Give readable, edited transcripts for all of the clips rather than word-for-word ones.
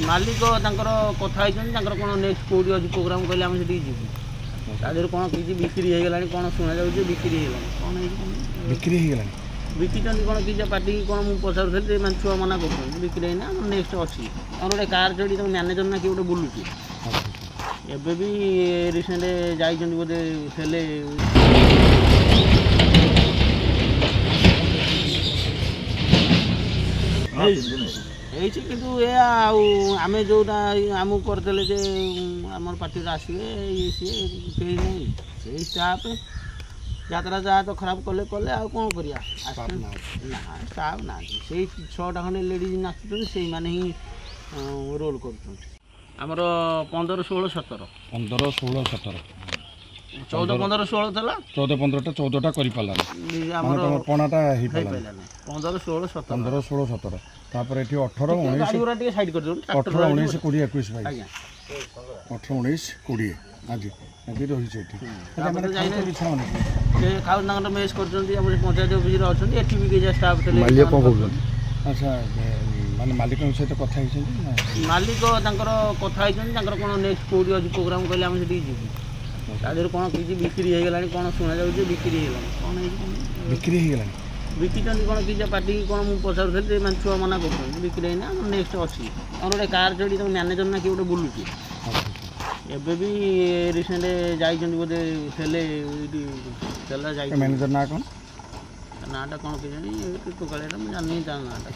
मालिक कथा कौन नेक्स्ट कौटी अच्छी प्रोग्राम कहले आम से जीवु तादेह कौन किसी बिक्री हो गला कौन शुणा जाऊँ बिक्री हो कौन बिक्री हो बिकी कौन कि पार्टी कौन मुझे पचारूली छुआ मना कर बिक्री होना नेक्स्ट अच्छी गोटे कार चढ़ी तुम मैनेजर ना किए गोटे बुलूची एबे भी रिसेंट जाइए बोधे हेले किंतु आम जोटा आमको करदे जे आम पार्टी आसवे ये सी कहीं नहीं से स्टाफ यात्रा जहाँ तो खराब कले कले आ कौन करिया ना स्टाफ ना से 6टा खंडे लेडीज नाचुं से मैंने ही रोल कर आमर 15 16 17 14 16 17 14 15 16 था 14 15टा 14टा कर पणाटा 15 16 17 15 16 17 तापर एठी 18 19 साइड कर 18 19 20 21 भाई 18 19 20 आज अभी रही से खाऊ मेस कर पंचायत ऑफिस अच्छा एटी भी स्टाफ थे अच्छा माने मालिक सहित कथा मालिक कथा कौन नेक्स्ट कौटी अच्छी प्रोग्राम कहले आम से जीवु तादेह कौन किसी बिक्री हो गला कौन शुणा जाऊँ बिक्री हो कौन बिक्री हो बिकी कौन कि पार्टी कौन मुझे पचारूली छुआ मना कर बिक्री होना नेक्स्ट अच्छी गोटे कार चढ़ी तुम मैनेजर ना किए गोटे बुलूची एबे भी रिसेंट जाइए बोधे हेले मैनेजर ना कौन नाटा कौन कि टोकाड़ा मुझे जानी नाटा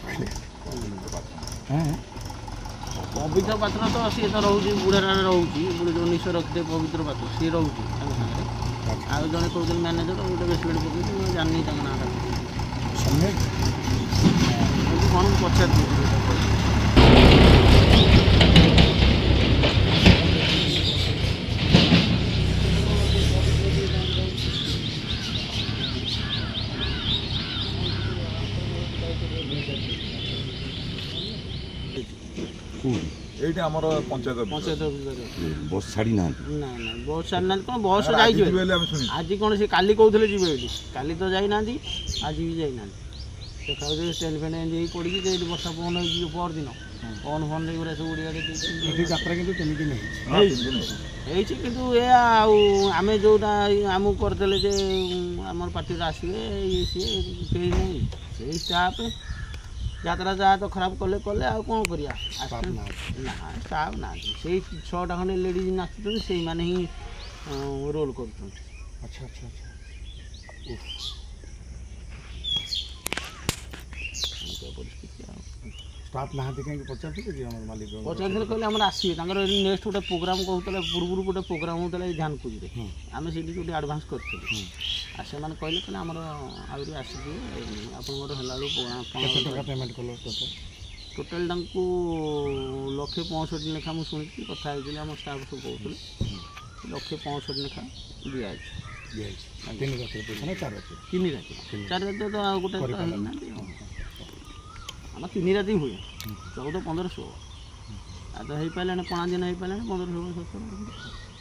पवित्र पात्र तो सी तो रोचे बुढ़ारा रोचे जो निश रखते पवित्र पात्र सी रोचे आउ जड़े कहते मैनेजर गोटे बेसमेंट पकड़ जानी नाटा कौन पचार এইটা আমার পঞ্চায়েত বস ছাড়ি না না না বস ছাড়ি না কোন বস যাইছে আজ কোন সে কালি কইଥିଲେ ଯିବେ এটি কালি তো যাই নাନ୍ତି আজ भी যাই নাନ୍ତି দেখাও যে স্ট্যান্ড ফ্যান এন্ড এই পড়ি যে এটি বর্ষা পবন হই পর দিন ফোন ফোন রে গুরা সব উড়িয়া দেখি এটি যাত্রা কিন্তু কেমিতি নাই এইছি কিন্তু आमे जोटा आमको करदे जे आम पार्टी आसवे ये सी कहीं नहीं से स्टाफ यात्रा जहाँ तो खराब कले कले आ कौन करिया ना स्टाफ ना से 6टा खंडे लेडीज नाचुं से मैंने ही रोल कर अच्छा अच्छा अच्छा स्टाफ ना कहीं पचार मालिक पचार कहले आम आसवे नेक्स्ट गोटे प्रोग्राम कहते पूर्व गोटे प्रोग्राम होता है ध्यान पूजी आम से गोटे आडभांस कर से कहले आम आहरी आसिए आप पेमेंट कल टोटाल 1,65,000 लेखा मुझे शुणी कथा आम स्टाफ सब कहते 1,65,000 लेखा दिखाई 3 रात 4 रात तो गोटे आम 3 राति हुए 14 15 16 आ तो हो पारे पणा दिन हो पारे 15 16 17